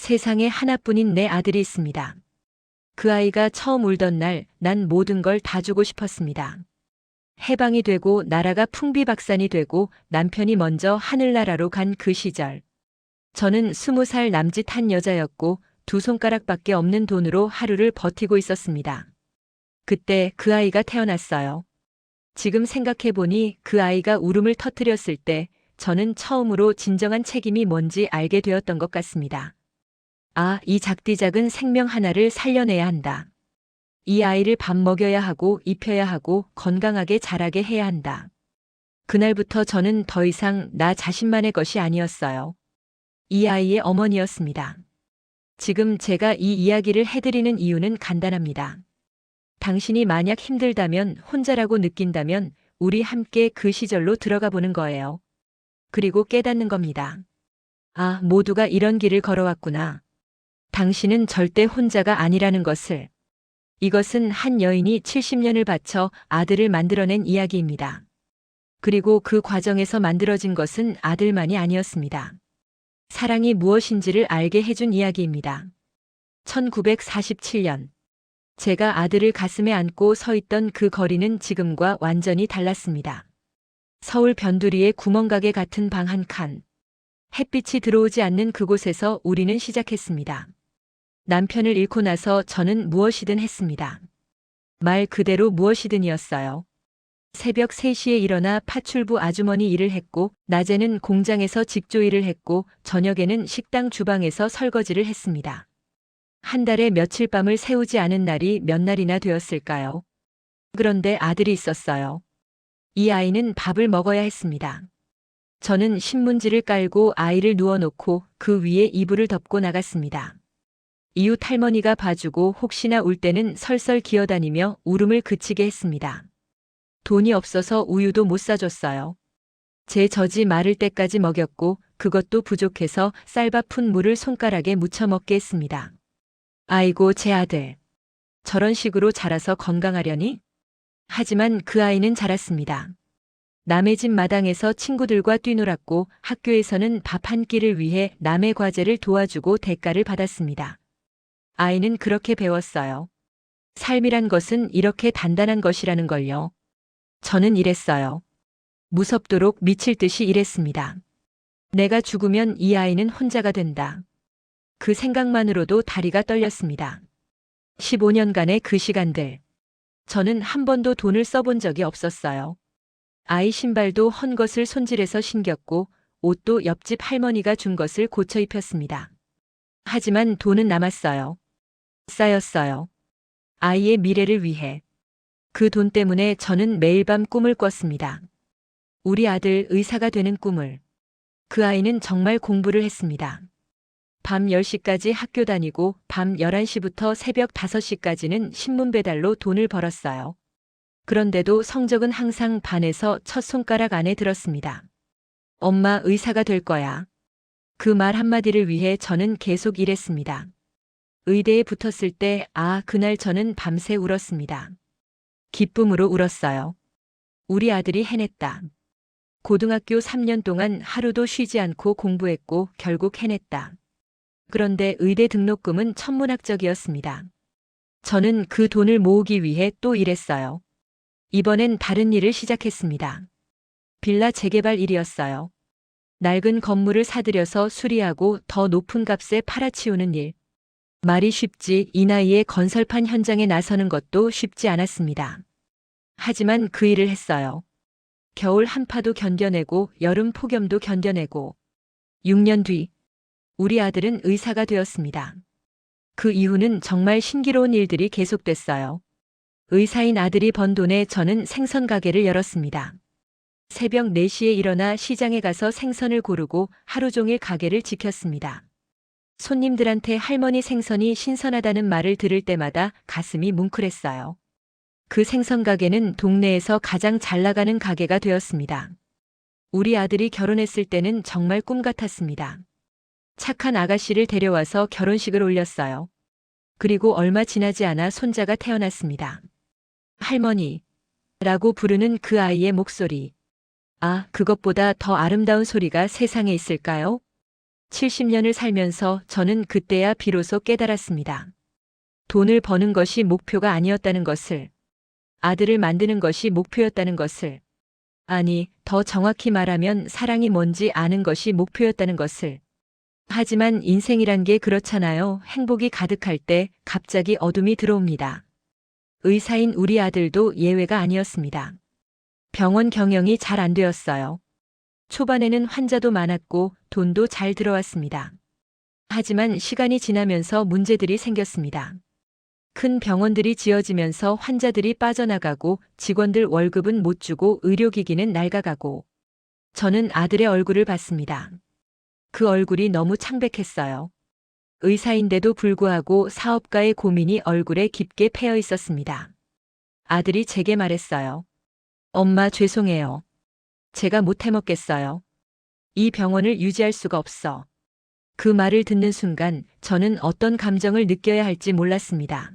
세상에 하나뿐인 내 아들이 있습니다. 그 아이가 처음 울던 날 난 모든 걸 다 주고 싶었습니다. 해방이 되고 나라가 풍비박산이 되고 남편이 먼저 하늘나라로 간 그 시절. 저는 20살 남짓한 여자였고 두 손가락밖에 없는 돈으로 하루를 버티고 있었습니다. 그때 그 아이가 태어났어요. 지금 생각해보니 그 아이가 울음을 터뜨렸을 때 저는 처음으로 진정한 책임이 뭔지 알게 되었던 것 같습니다. 아, 이 작디작은 생명 하나를 살려내야 한다. 이 아이를 밥 먹여야 하고 입혀야 하고 건강하게 자라게 해야 한다. 그날부터 저는 더 이상 나 자신만의 것이 아니었어요. 이 아이의 어머니였습니다. 지금 제가 이 이야기를 해드리는 이유는 간단합니다. 당신이 만약 힘들다면, 혼자라고 느낀다면 우리 함께 그 시절로 들어가 보는 거예요. 그리고 깨닫는 겁니다. 아, 모두가 이런 길을 걸어왔구나. 당신은 절대 혼자가 아니라는 것을. 이것은 한 여인이 70년을 바쳐 아들을 만들어낸 이야기입니다. 그리고 그 과정에서 만들어진 것은 아들만이 아니었습니다. 사랑이 무엇인지를 알게 해준 이야기입니다. 1947년. 제가 아들을 가슴에 안고 서 있던 그 거리는 지금과 완전히 달랐습니다. 서울 변두리의 구멍가게 같은 방 한 칸. 햇빛이 들어오지 않는 그곳에서 우리는 시작했습니다. 남편을 잃고 나서 저는 무엇이든 했습니다. 말 그대로 무엇이든이었어요. 새벽 3시에 일어나 파출부 아주머니 일을 했고, 낮에는 공장에서 직조일을 했고, 저녁에는 식당 주방에서 설거지를 했습니다. 한 달에 며칠 밤을 새우지 않은 날이 몇 날이나 되었을까요? 그런데 아들이 있었어요. 이 아이는 밥을 먹어야 했습니다. 저는 신문지를 깔고 아이를 누워놓고 그 위에 이불을 덮고 나갔습니다. 이웃 할머니가 봐주고 혹시나 울 때는 설설 기어다니며 울음을 그치게 했습니다. 돈이 없어서 우유도 못 사줬어요. 제 젖이 마를 때까지 먹였고 그것도 부족해서 쌀밥 푼 물을 손가락에 묻혀 먹게 했습니다. 아이고 제 아들. 저런 식으로 자라서 건강하려니? 하지만 그 아이는 자랐습니다. 남의 집 마당에서 친구들과 뛰놀았고 학교에서는 밥 한 끼를 위해 남의 과제를 도와주고 대가를 받았습니다. 아이는 그렇게 배웠어요. 삶이란 것은 이렇게 단단한 것이라는 걸요. 저는 이랬어요. 무섭도록 미칠 듯이 일했습니다. 내가 죽으면 이 아이는 혼자가 된다. 그 생각만으로도 다리가 떨렸습니다. 15년간의 그 시간들. 저는 한 번도 돈을 써본 적이 없었어요. 아이 신발도 헌 것을 손질해서 신겼고 옷도 옆집 할머니가 준 것을 고쳐 입혔습니다. 하지만 돈은 남았어요. 쌓였어요. 아이의 미래를 위해. 그 돈 때문에 저는 매일 밤 꿈을 꿨습니다. 우리 아들 의사가 되는 꿈을. 그 아이는 정말 공부를 했습니다. 밤 10시까지 학교 다니고 밤 11시부터 새벽 5시까지는 신문 배달로 돈을 벌었어요. 그런데도 성적은 항상 반에서 첫 손가락 안에 들었습니다. 엄마 의사가 될 거야. 그 말 한마디를 위해 저는 계속 일했습니다. 의대에 붙었을 때 그날 저는 밤새 울었습니다. 기쁨으로 울었어요. 우리 아들이 해냈다. 고등학교 3년 동안 하루도 쉬지 않고 공부했고 결국 해냈다. 그런데 의대 등록금은 천문학적이었습니다. 저는 그 돈을 모으기 위해 또 일했어요. 이번엔 다른 일을 시작했습니다. 빌라 재개발 일이었어요. 낡은 건물을 사들여서 수리하고 더 높은 값에 팔아치우는 일. 말이 쉽지 이 나이에 건설판 현장에 나서는 것도 쉽지 않았습니다. 하지만 그 일을 했어요. 겨울 한파도 견뎌내고 여름 폭염도 견뎌내고 6년 뒤 우리 아들은 의사가 되었습니다. 그 이후는 정말 신기로운 일들이 계속됐어요. 의사인 아들이 번 돈에 저는 생선 가게를 열었습니다. 새벽 4시에 일어나 시장에 가서 생선을 고르고 하루 종일 가게를 지켰습니다. 손님들한테 할머니 생선이 신선하다는 말을 들을 때마다 가슴이 뭉클했어요. 그 생선 가게는 동네에서 가장 잘 나가는 가게가 되었습니다. 우리 아들이 결혼했을 때는 정말 꿈 같았습니다. 착한 아가씨를 데려와서 결혼식을 올렸어요. 그리고 얼마 지나지 않아 손자가 태어났습니다. 할머니 라고 부르는 그 아이의 목소리. 그것보다 더 아름다운 소리가 세상에 있을까요? 70년을 살면서 저는 그때야 비로소 깨달았습니다. 돈을 버는 것이 목표가 아니었다는 것을, 아들을 만드는 것이 목표였다는 것을, 아니, 더 정확히 말하면 사랑이 뭔지 아는 것이 목표였다는 것을. 하지만 인생이란 게 그렇잖아요. 행복이 가득할 때 갑자기 어둠이 들어옵니다. 의사인 우리 아들도 예외가 아니었습니다. 병원 경영이 잘 안 되었어요. 초반에는 환자도 많았고 돈도 잘 들어왔습니다. 하지만 시간이 지나면서 문제들이 생겼습니다. 큰 병원들이 지어지면서 환자들이 빠져나가고 직원들 월급은 못 주고 의료기기는 낡아가고 저는 아들의 얼굴을 봤습니다. 그 얼굴이 너무 창백했어요. 의사인데도 불구하고 사업가의 고민이 얼굴에 깊게 패여 있었습니다. 아들이 제게 말했어요. 엄마 죄송해요. 제가 못 해먹겠어요. 이 병원을 유지할 수가 없어. 그 말을 듣는 순간 저는 어떤 감정을 느껴야 할지 몰랐습니다.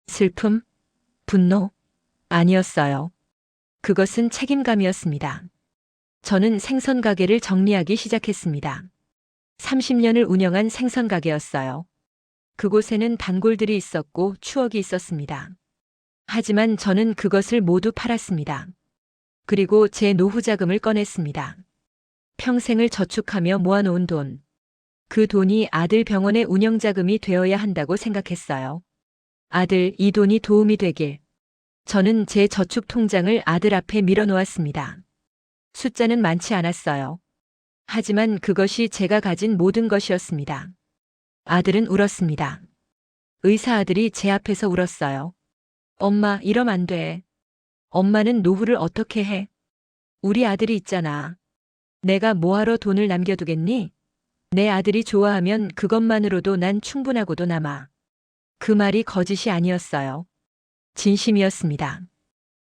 슬픔? 분노? 아니었어요. 그것은 책임감이었습니다. 저는 생선 가게를 정리하기 시작했습니다. 30년을 운영한 생선 가게였어요. 그곳에는 단골들이 있었고 추억이 있었습니다. 하지만 저는 그것을 모두 팔았습니다. 그리고 제 노후 자금을 꺼냈습니다. 평생을 저축하며 모아놓은 돈. 그 돈이 아들 병원의 운영 자금이 되어야 한다고 생각했어요. 아들, 이 돈이 도움이 되길. 저는 제 저축 통장을 아들 앞에 밀어놓았습니다. 숫자는 많지 않았어요. 하지만 그것이 제가 가진 모든 것이었습니다. 아들은 울었습니다. 의사 아들이 제 앞에서 울었어요. 엄마, 이러면 안 돼. 엄마는 노후를 어떻게 해? 우리 아들이 있잖아. 내가 뭐하러 돈을 남겨두겠니? 내 아들이 좋아하면 그것만으로도 난 충분하고도 남아. 그 말이 거짓이 아니었어요. 진심이었습니다.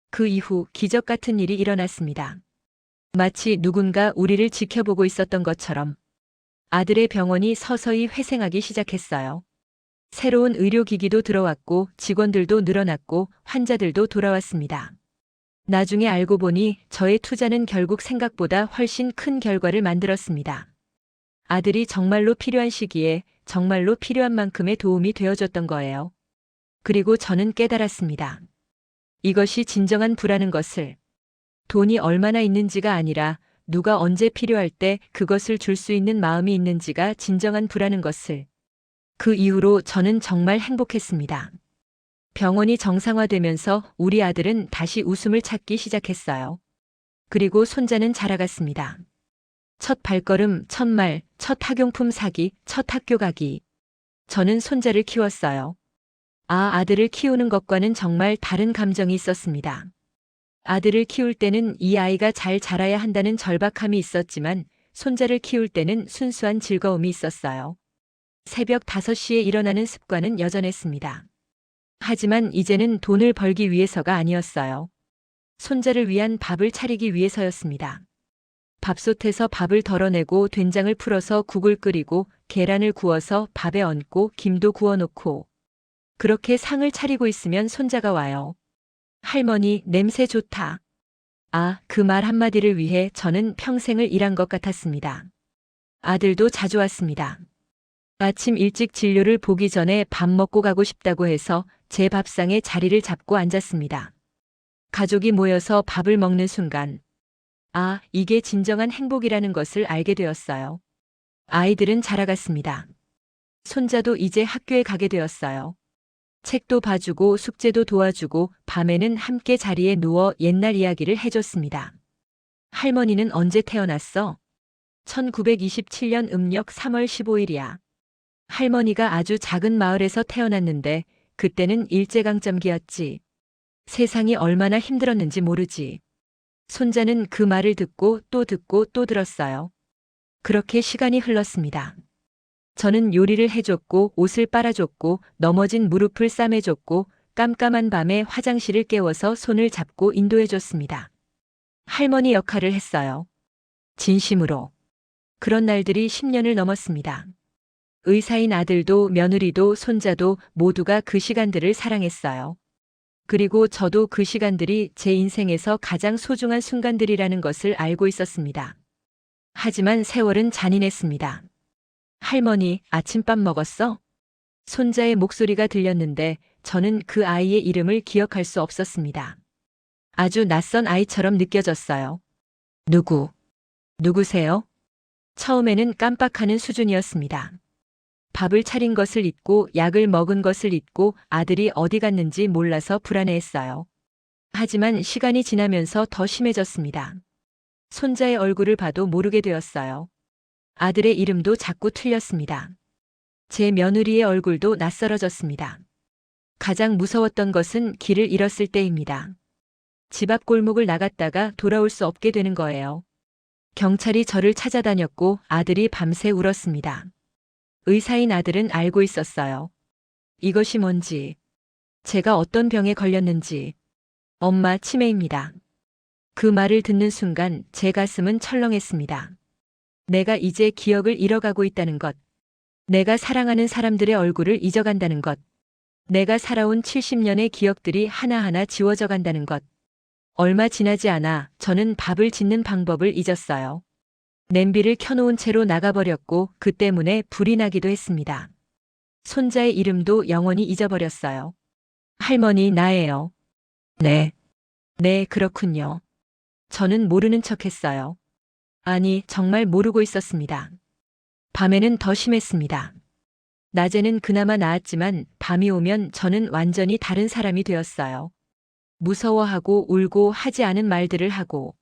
그 이후 기적 같은 일이 일어났습니다. 마치 누군가 우리를 지켜보고 있었던 것처럼 아들의 병원이 서서히 회생하기 시작했어요. 새로운 의료기기도 들어왔고 직원들도 늘어났고 환자들도 돌아왔습니다. 나중에 알고 보니 저의 투자는 결국 생각보다 훨씬 큰 결과를 만들었습니다. 아들이 정말로 필요한 시기에 정말로 필요한 만큼의 도움이 되어줬던 거예요. 그리고 저는 깨달았습니다. 이것이 진정한 부라는 것을. 돈이 얼마나 있는지가 아니라 누가 언제 필요할 때 그것을 줄 수 있는 마음이 있는지가 진정한 부라는 것을. 그 이후로 저는 정말 행복했습니다. 병원이 정상화되면서 우리 아들은 다시 웃음을 찾기 시작했어요. 그리고 손자는 자라갔습니다. 첫 발걸음, 첫 말, 첫 학용품 사기, 첫 학교 가기. 저는 손자를 키웠어요. 아들을 키우는 것과는 정말 다른 감정이 있었습니다. 아들을 키울 때는 이 아이가 잘 자라야 한다는 절박함이 있었지만 손자를 키울 때는 순수한 즐거움이 있었어요. 새벽 5시에 일어나는 습관은 여전했습니다. 하지만 이제는 돈을 벌기 위해서가 아니었어요. 손자를 위한 밥을 차리기 위해서였습니다. 밥솥에서 밥을 덜어내고 된장을 풀어서 국을 끓이고 계란을 구워서 밥에 얹고 김도 구워놓고 그렇게 상을 차리고 있으면 손자가 와요. 할머니, 냄새 좋다. 그 말 한마디를 위해 저는 평생을 일한 것 같았습니다. 아들도 자주 왔습니다. 아침 일찍 진료를 보기 전에 밥 먹고 가고 싶다고 해서 제 밥상에 자리를 잡고 앉았습니다. 가족이 모여서 밥을 먹는 순간, 이게 진정한 행복이라는 것을 알게 되었어요. 아이들은 자라갔습니다. 손자도 이제 학교에 가게 되었어요. 책도 봐주고 숙제도 도와주고 밤에는 함께 자리에 누워 옛날 이야기를 해줬습니다. 할머니는 언제 태어났어? 1927년 음력 3월 15일이야. 할머니가 아주 작은 마을에서 태어났는데 그때는 일제강점기였지. 세상이 얼마나 힘들었는지 모르지. 손자는 그 말을 듣고 또 들었어요. 그렇게 시간이 흘렀습니다. 저는 요리를 해줬고 옷을 빨아줬고 넘어진 무릎을 싸매줬고 깜깜한 밤에 화장실을 깨워서 손을 잡고 인도해줬습니다. 할머니 역할을 했어요. 진심으로. 그런 날들이 10년을 넘었습니다. 의사인 아들도 며느리도 손자도 모두가 그 시간들을 사랑했어요. 그리고 저도 그 시간들이 제 인생에서 가장 소중한 순간들이라는 것을 알고 있었습니다. 하지만 세월은 잔인했습니다. 할머니, 아침밥 먹었어? 손자의 목소리가 들렸는데 저는 그 아이의 이름을 기억할 수 없었습니다. 아주 낯선 아이처럼 느껴졌어요. 누구세요? 처음에는 깜빡하는 수준이었습니다. 밥을 차린 것을 잊고 약을 먹은 것을 잊고 아들이 어디 갔는지 몰라서 불안해했어요. 하지만 시간이 지나면서 더 심해졌습니다. 손자의 얼굴을 봐도 모르게 되었어요. 아들의 이름도 자꾸 틀렸습니다. 제 며느리의 얼굴도 낯설어졌습니다. 가장 무서웠던 것은 길을 잃었을 때입니다. 집 앞 골목을 나갔다가 돌아올 수 없게 되는 거예요. 경찰이 저를 찾아다녔고 아들이 밤새 울었습니다. 의사인 아들은 알고 있었어요. 이것이 뭔지, 제가 어떤 병에 걸렸는지. 엄마, 치매입니다. 그 말을 듣는 순간 제 가슴은 철렁했습니다. 내가 이제 기억을 잃어가고 있다는 것. 내가 사랑하는 사람들의 얼굴을 잊어간다는 것. 내가 살아온 70년의 기억들이 하나하나 지워져 간다는 것. 얼마 지나지 않아 저는 밥을 짓는 방법을 잊었어요. 냄비를 켜놓은 채로 나가버렸고 그 때문에 불이 나기도 했습니다. 손자의 이름도 영원히 잊어버렸어요. 할머니, 나예요. 네. 네, 그렇군요. 저는 모르는 척했어요. 아니, 정말 모르고 있었습니다. 밤에는 더 심했습니다. 낮에는 그나마 나았지만 밤이 오면 저는 완전히 다른 사람이 되었어요. 무서워하고 울고 하지 않은 말들을 하고.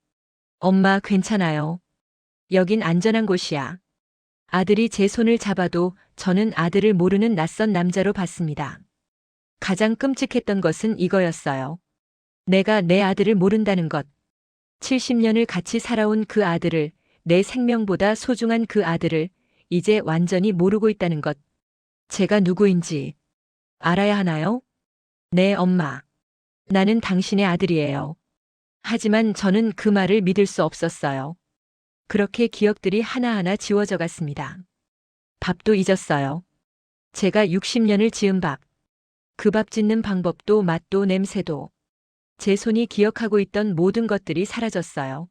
엄마, 괜찮아요. 여긴 안전한 곳이야. 아들이 제 손을 잡아도 저는 아들을 모르는 낯선 남자로 봤습니다. 가장 끔찍했던 것은 이거였어요. 내가 내 아들을 모른다는 것. 70년을 같이 살아온 그 아들을, 내 생명보다 소중한 그 아들을 이제 완전히 모르고 있다는 것. 제가 누구인지 알아야 하나요? 네, 엄마. 나는 당신의 아들이에요. 하지만 저는 그 말을 믿을 수 없었어요. 그렇게 기억들이 하나하나 지워져 갔습니다. 밥도 잊었어요. 제가 60년을 지은 밥. 그 밥 짓는 방법도 맛도 냄새도. 제 손이 기억하고 있던 모든 것들이 사라졌어요.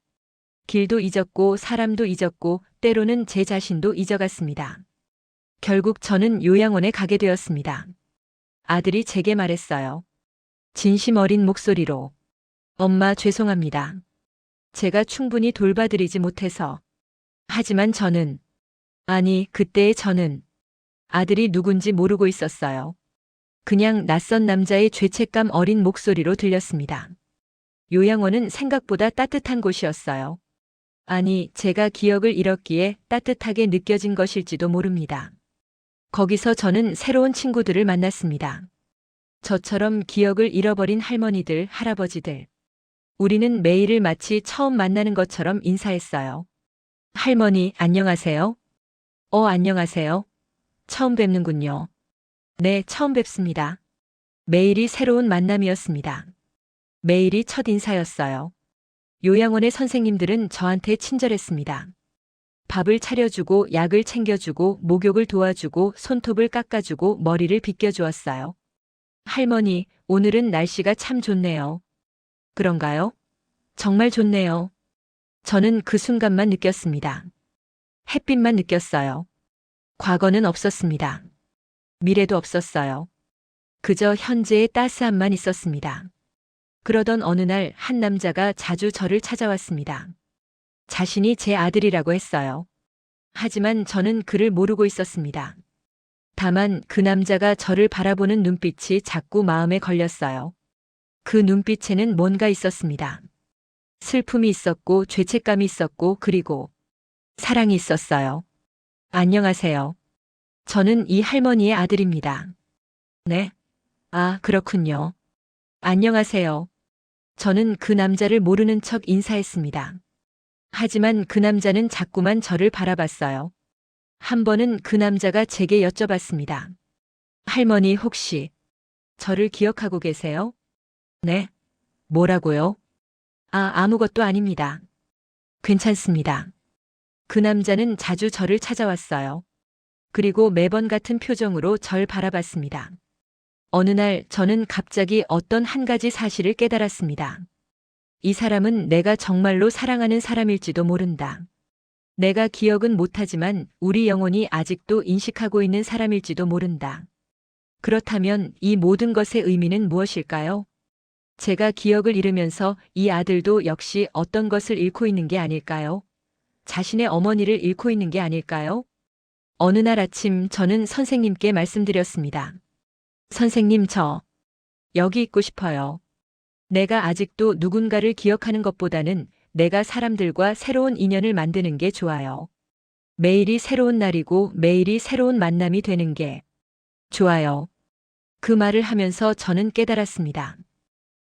길도 잊었고 사람도 잊었고 때로는 제 자신도 잊어갔습니다. 결국 저는 요양원에 가게 되었습니다. 아들이 제게 말했어요. 진심 어린 목소리로. 엄마, 죄송합니다. 제가 충분히 돌봐드리지 못해서. 하지만 그때의 저는 아들이 누군지 모르고 있었어요. 그냥 낯선 남자의 죄책감 어린 목소리로 들렸습니다. 요양원은 생각보다 따뜻한 곳이었어요. 아니, 제가 기억을 잃었기에 따뜻하게 느껴진 것일지도 모릅니다. 거기서 저는 새로운 친구들을 만났습니다. 저처럼 기억을 잃어버린 할머니들, 할아버지들. 우리는 매일을 마치 처음 만나는 것처럼 인사했어요. 할머니, 안녕하세요. 안녕하세요. 처음 뵙는군요. 네, 처음 뵙습니다. 매일이 새로운 만남이었습니다. 매일이 첫 인사였어요. 요양원의 선생님들은 저한테 친절했습니다. 밥을 차려주고 약을 챙겨주고 목욕을 도와주고 손톱을 깎아주고 머리를 빗겨주었어요. 할머니, 오늘은 날씨가 참 좋네요. 그런가요? 정말 좋네요. 저는 그 순간만 느꼈습니다. 햇빛만 느꼈어요. 과거는 없었습니다. 미래도 없었어요. 그저 현재의 따스함만 있었습니다. 그러던 어느 날 한 남자가 자주 저를 찾아왔습니다. 자신이 제 아들이라고 했어요. 하지만 저는 그를 모르고 있었습니다. 다만 그 남자가 저를 바라보는 눈빛이 자꾸 마음에 걸렸어요. 그 눈빛에는 뭔가 있었습니다. 슬픔이 있었고 죄책감이 있었고 그리고 사랑이 있었어요. 안녕하세요. 저는 이 할머니의 아들입니다. 네? 아, 그렇군요. 안녕하세요. 저는 그 남자를 모르는 척 인사했습니다. 하지만 그 남자는 자꾸만 저를 바라봤어요. 한 번은 그 남자가 제게 여쭤봤습니다. 할머니, 혹시 저를 기억하고 계세요? 네? 뭐라고요? 아무것도 아닙니다. 괜찮습니다. 그 남자는 자주 저를 찾아왔어요. 그리고 매번 같은 표정으로 절 바라봤습니다. 어느 날 저는 갑자기 어떤 한 가지 사실을 깨달았습니다. 이 사람은 내가 정말로 사랑하는 사람일지도 모른다. 내가 기억은 못하지만 우리 영혼이 아직도 인식하고 있는 사람일지도 모른다. 그렇다면 이 모든 것의 의미는 무엇일까요? 제가 기억을 잃으면서 이 아들도 역시 어떤 것을 잃고 있는 게 아닐까요? 자신의 어머니를 잃고 있는 게 아닐까요? 어느 날 아침 저는 선생님께 말씀드렸습니다. 선생님, 저 여기 있고 싶어요. 내가 아직도 누군가를 기억하는 것보다는 내가 사람들과 새로운 인연을 만드는 게 좋아요. 매일이 새로운 날이고 매일이 새로운 만남이 되는 게 좋아요. 그 말을 하면서 저는 깨달았습니다.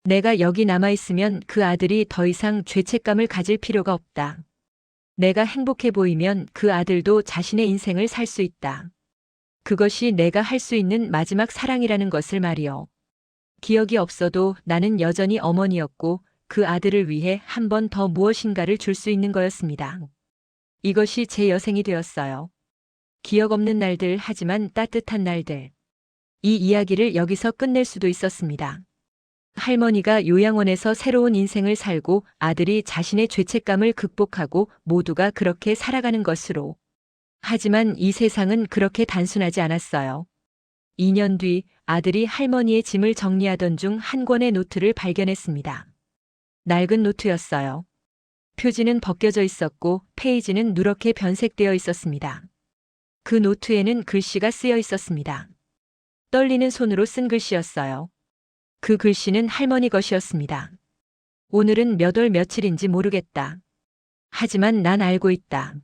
내가 여기 남아있으면 그 아들이 더 이상 죄책감을 가질 필요가 없다. 내가 행복해 보이면 그 아들도 자신의 인생을 살 수 있다. 그것이 내가 할 수 있는 마지막 사랑이라는 것을 말이요. 기억이 없어도 나는 여전히 어머니였고 그 아들을 위해 한 번 더 무엇인가를 줄 수 있는 거였습니다. 이것이 제 여생이 되었어요. 기억 없는 날들 하지만 따뜻한 날들. 이 이야기를 여기서 끝낼 수도 있었습니다. 할머니가 요양원에서 새로운 인생을 살고 아들이 자신의 죄책감을 극복하고 모두가 그렇게 살아가는 것으로. 하지만 이 세상은 그렇게 단순하지 않았어요. 2년 뒤 아들이 할머니의 짐을 정리하던 중 한 권의 노트를 발견했습니다. 낡은 노트였어요. 표지는 벗겨져 있었고 페이지는 누렇게 변색되어 있었습니다. 그 노트에는 글씨가 쓰여 있었습니다. 떨리는 손으로 쓴 글씨였어요. 그 글씨는 할머니 것이었습니다. 오늘은 몇 월 며칠인지 모르겠다. 하지만 난 알고 있다.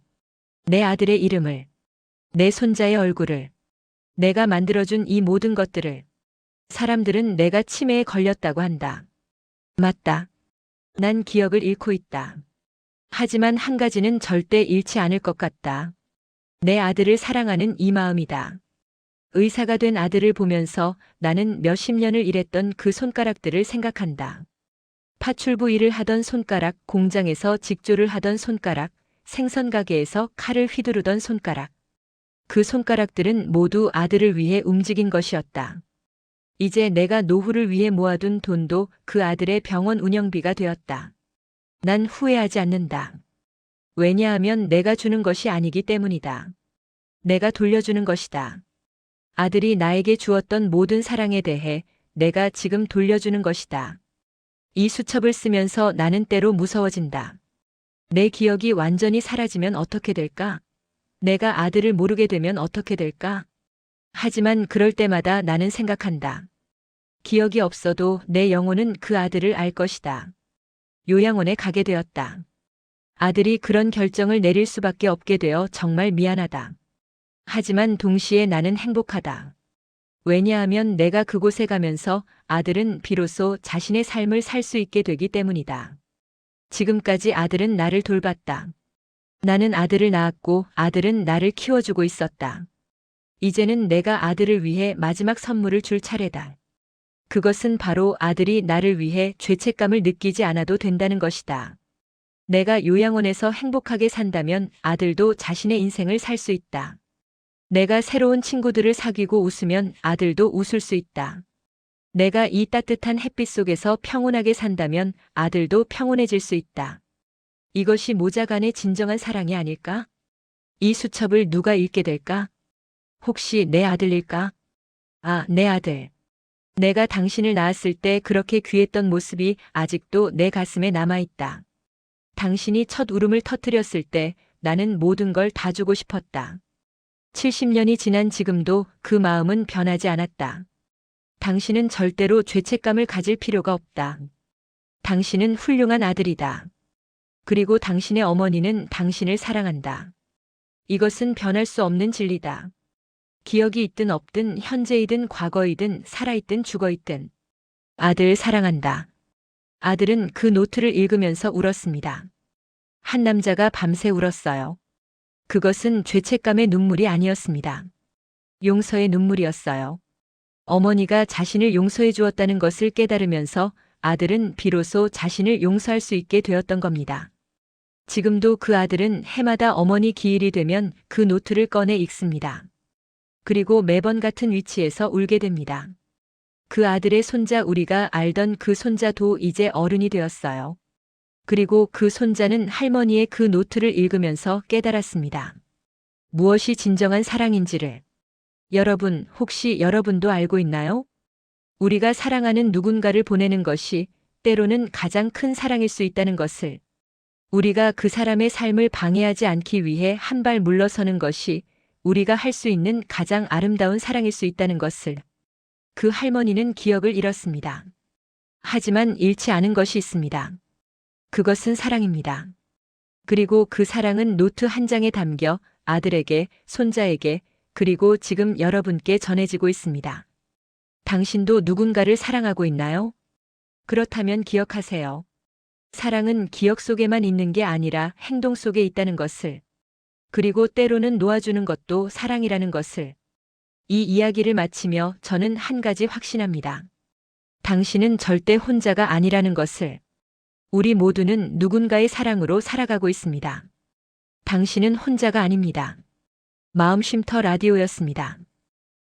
내 아들의 이름을, 내 손자의 얼굴을, 내가 만들어준 이 모든 것들을. 사람들은 내가 치매에 걸렸다고 한다. 맞다. 난 기억을 잃고 있다. 하지만 한 가지는 절대 잃지 않을 것 같다. 내 아들을 사랑하는 이 마음이다. 의사가 된 아들을 보면서 나는 몇십 년을 일했던 그 손가락들을 생각한다. 파출부 일을 하던 손가락, 공장에서 직조를 하던 손가락, 생선 가게에서 칼을 휘두르던 손가락. 그 손가락들은 모두 아들을 위해 움직인 것이었다. 이제 내가 노후를 위해 모아둔 돈도 그 아들의 병원 운영비가 되었다. 난 후회하지 않는다. 왜냐하면 내가 주는 것이 아니기 때문이다. 내가 돌려주는 것이다. 아들이 나에게 주었던 모든 사랑에 대해 내가 지금 돌려주는 것이다. 이 수첩을 쓰면서 나는 때로 무서워진다. 내 기억이 완전히 사라지면 어떻게 될까? 내가 아들을 모르게 되면 어떻게 될까? 하지만 그럴 때마다 나는 생각한다. 기억이 없어도 내 영혼은 그 아들을 알 것이다. 요양원에 가게 되었다. 아들이 그런 결정을 내릴 수밖에 없게 되어 정말 미안하다. 하지만 동시에 나는 행복하다. 왜냐하면 내가 그곳에 가면서 아들은 비로소 자신의 삶을 살 수 있게 되기 때문이다. 지금까지 아들은 나를 돌봤다. 나는 아들을 낳았고 아들은 나를 키워주고 있었다. 이제는 내가 아들을 위해 마지막 선물을 줄 차례다. 그것은 바로 아들이 나를 위해 죄책감을 느끼지 않아도 된다는 것이다. 내가 요양원에서 행복하게 산다면 아들도 자신의 인생을 살 수 있다. 내가 새로운 친구들을 사귀고 웃으면 아들도 웃을 수 있다. 내가 이 따뜻한 햇빛 속에서 평온하게 산다면 아들도 평온해질 수 있다. 이것이 모자간의 진정한 사랑이 아닐까? 이 수첩을 누가 읽게 될까? 혹시 내 아들일까? 아, 내 아들. 내가 당신을 낳았을 때 그렇게 귀했던 모습이 아직도 내 가슴에 남아있다. 당신이 첫 울음을 터뜨렸을 때 나는 모든 걸 다 주고 싶었다. 70년이 지난 지금도 그 마음은 변하지 않았다. 당신은 절대로 죄책감을 가질 필요가 없다. 당신은 훌륭한 아들이다. 그리고 당신의 어머니는 당신을 사랑한다. 이것은 변할 수 없는 진리다. 기억이 있든 없든 현재이든 과거이든 살아있든 죽어있든 아들 사랑한다. 아들은 그 노트를 읽으면서 울었습니다. 한 남자가 밤새 울었어요. 그것은 죄책감의 눈물이 아니었습니다. 용서의 눈물이었어요. 어머니가 자신을 용서해 주었다는 것을 깨달으면서 아들은 비로소 자신을 용서할 수 있게 되었던 겁니다. 지금도 그 아들은 해마다 어머니 기일이 되면 그 노트를 꺼내 읽습니다. 그리고 매번 같은 위치에서 울게 됩니다. 그 아들의 손자 우리가 알던 그 손자도 이제 어른이 되었어요. 그리고 그 손자는 할머니의 그 노트를 읽으면서 깨달았습니다. 무엇이 진정한 사랑인지를. 여러분, 혹시 여러분도 알고 있나요? 우리가 사랑하는 누군가를 보내는 것이 때로는 가장 큰 사랑일 수 있다는 것을. 우리가 그 사람의 삶을 방해하지 않기 위해 한 발 물러서는 것이 우리가 할 수 있는 가장 아름다운 사랑일 수 있다는 것을. 그 할머니는 기억을 잃었습니다. 하지만 잃지 않은 것이 있습니다. 그것은 사랑입니다. 그리고 그 사랑은 노트 한 장에 담겨 아들에게, 손자에게, 그리고 지금 여러분께 전해지고 있습니다. 당신도 누군가를 사랑하고 있나요? 그렇다면 기억하세요. 사랑은 기억 속에만 있는 게 아니라 행동 속에 있다는 것을. 그리고 때로는 놓아주는 것도 사랑이라는 것을. 이 이야기를 마치며 저는 한 가지 확신합니다. 당신은 절대 혼자가 아니라는 것을. 우리 모두는 누군가의 사랑으로 살아가고 있습니다. 당신은 혼자가 아닙니다. 마음쉼터 라디오였습니다.